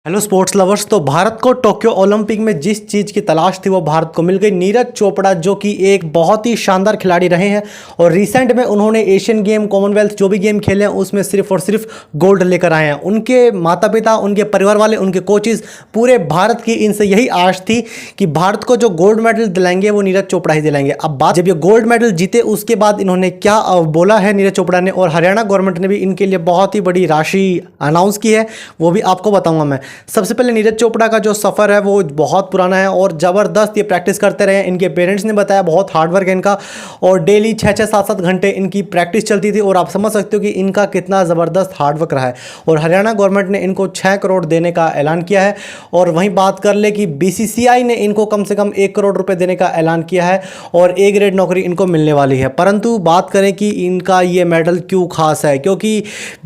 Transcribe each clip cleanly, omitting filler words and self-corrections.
Hello sports lovers. तो भारत को Tokyo Olympic में जिस चीज़ की तलाश थी वो भारत को मिल गई। नीरज चोपड़ा जो कि एक बहुत ही शानदार खिलाड़ी रहे हैं और रिसेंट में उन्होंने एशियन गेम, कॉमनवेल्थ जो भी गेम खेले हैं उसमें सिर्फ और सिर्फ गोल्ड लेकर आए हैं। उनके माता पिता, उनके परिवार वाले, उनके कोचेज, पूरे भारत की इनसे यही आश थी कि भारत को जो गोल्ड मेडल दिलाएंगे वो नीरज चोपड़ा ही दिलाएंगे। अब बात जब ये गोल्ड मेडल जीते उसके बाद इन्होंने क्या बोला है नीरज चोपड़ा ने, और हरियाणा गवर्नमेंट ने भी इनके लिए बहुत ही बड़ी राशि अनाउंस की है, वो भी आपको बताऊंगा मैं। सबसे पहले नीरज चोपड़ा का जो सफ़र है वो बहुत पुराना है और ज़बरदस्त ये प्रैक्टिस करते रहे। इनके पेरेंट्स ने बताया बहुत हार्डवर्क है इनका और डेली 6-6, 7-7 घंटे इनकी प्रैक्टिस चलती थी और आप समझ सकते हो कि इनका कितना ज़बरदस्त हार्डवर्क रहा है। और हरियाणा गवर्नमेंट ने इनको 6 करोड़ देने का ऐलान किया है। और वहीं बात कर ले कि BCCI ने इनको कम से कम 1 करोड़ रुपये देने का ऐलान किया है और A ग्रेड नौकरी इनको मिलने वाली है। परंतु बात करें कि इनका ये मेडल क्यों खास है, क्योंकि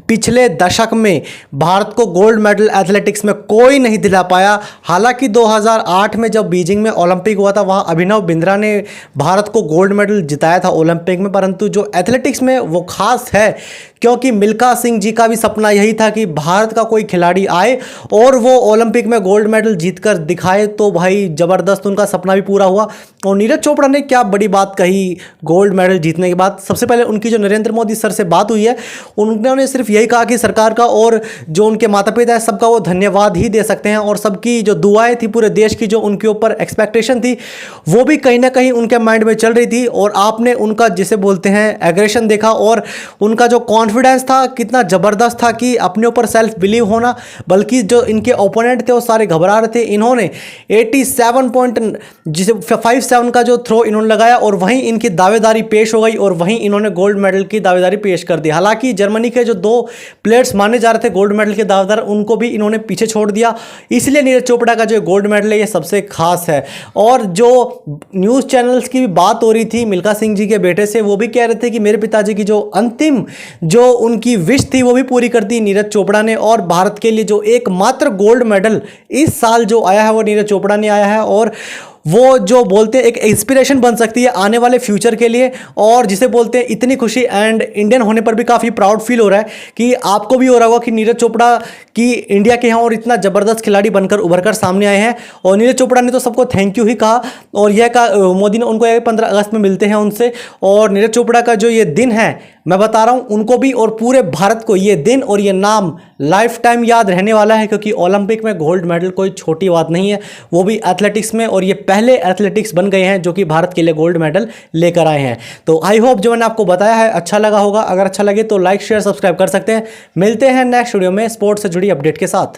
पिछले दशक में भारत को गोल्ड मेडल एथलेटिक्स में कोई नहीं दिला पाया। हालांकि 2008 में जब बीजिंग में ओलंपिक हुआ था वहां अभिनव बिंद्रा ने भारत को गोल्ड मेडल जिताया था ओलंपिक में। परंतु जो एथलेटिक्स में वो खास है क्योंकि मिल्खा सिंह जी का भी सपना यही था कि भारत का कोई खिलाड़ी आए और वो ओलंपिक में गोल्ड मेडल जीतकर दिखाए। तो भाई ज़बरदस्त उनका सपना भी पूरा हुआ। और नीरज चोपड़ा ने क्या बड़ी बात कही गोल्ड मेडल जीतने के बाद। सबसे पहले उनकी जो नरेंद्र मोदी सर से बात हुई है उन्होंने सिर्फ यही कहा कि सरकार का और जो उनके माता पिता है सबका वो धन्यवाद ही दे सकते हैं और सबकी जो दुआएं थी, पूरे देश की जो उनके ऊपर एक्सपेक्टेशन थी वो भी कहीं ना कहीं उनके माइंड में चल रही थी। और आपने उनका जिसे बोलते हैं एग्रेशन देखा और उनका जो कॉन्फिडेंस था कितना ज़बरदस्त था कि अपने ऊपर सेल्फ बिलीव होना। बल्कि जो इनके ओपोनेंट थे वो सारे घबरा रहे थे। इन्होंने 87 का जो थ्रो इन्होंने लगाया और वहीं इनकी दावेदारी पेश हो गई और वहीं इन्होंने गोल्ड मेडल की दावेदारी पेश कर दी। हालांकि जर्मनी के जो 2 प्लेयर्स माने जा रहे थे गोल्ड मेडल के दावेदार उनको भी इन्होंने पीछे छोड़ दिया। इसलिए नीरज चोपड़ा का जो गोल्ड मेडल है ये सबसे खास है। और जो न्यूज़ चैनल्स की भी बात हो रही थी मिल्खा सिंह जी के बेटे से, वो भी कह रहे थे कि मेरे पिताजी की जो अंतिम जो उनकी विश थी वो भी पूरी कर दी नीरज चोपड़ा ने। और भारत के लिए जो एकमात्र गोल्ड मेडल इस साल जो आया है वो नीरज चोपड़ा ने आया है और वो जो बोलते हैं एक इंस्पिरेशन बन सकती है आने वाले फ्यूचर के लिए। और जिसे बोलते हैं इतनी खुशी एंड इंडियन होने पर भी काफ़ी प्राउड फील हो रहा है कि आपको भी हो रहा होगा कि नीरज चोपड़ा की इंडिया के यहाँ और इतना ज़बरदस्त खिलाड़ी बनकर उभर कर सामने आए हैं। और नीरज चोपड़ा ने तो सबको थैंक यू ही कहा और यह कहा मोदी ने उनको 15 अगस्त में मिलते हैं उनसे। और नीरज चोपड़ा का जो ये दिन है मैं बता रहा हूँ उनको भी और पूरे भारत को ये दिन और ये नाम लाइफ टाइम याद रहने वाला है, क्योंकि ओलंपिक में गोल्ड मेडल कोई छोटी बात नहीं है, वो भी एथलेटिक्स में। और ये पहले एथलेटिक्स बन गए हैं जो कि भारत के लिए गोल्ड मेडल लेकर आए हैं। तो आई होप जो मैंने आपको बताया है अच्छा लगा होगा। अगर अच्छा लगे तो लाइक, शेयर, सब्सक्राइब कर सकते हैं। मिलते हैं नेक्स्ट वीडियो में स्पोर्ट्स से जुड़ी अपडेट के साथ।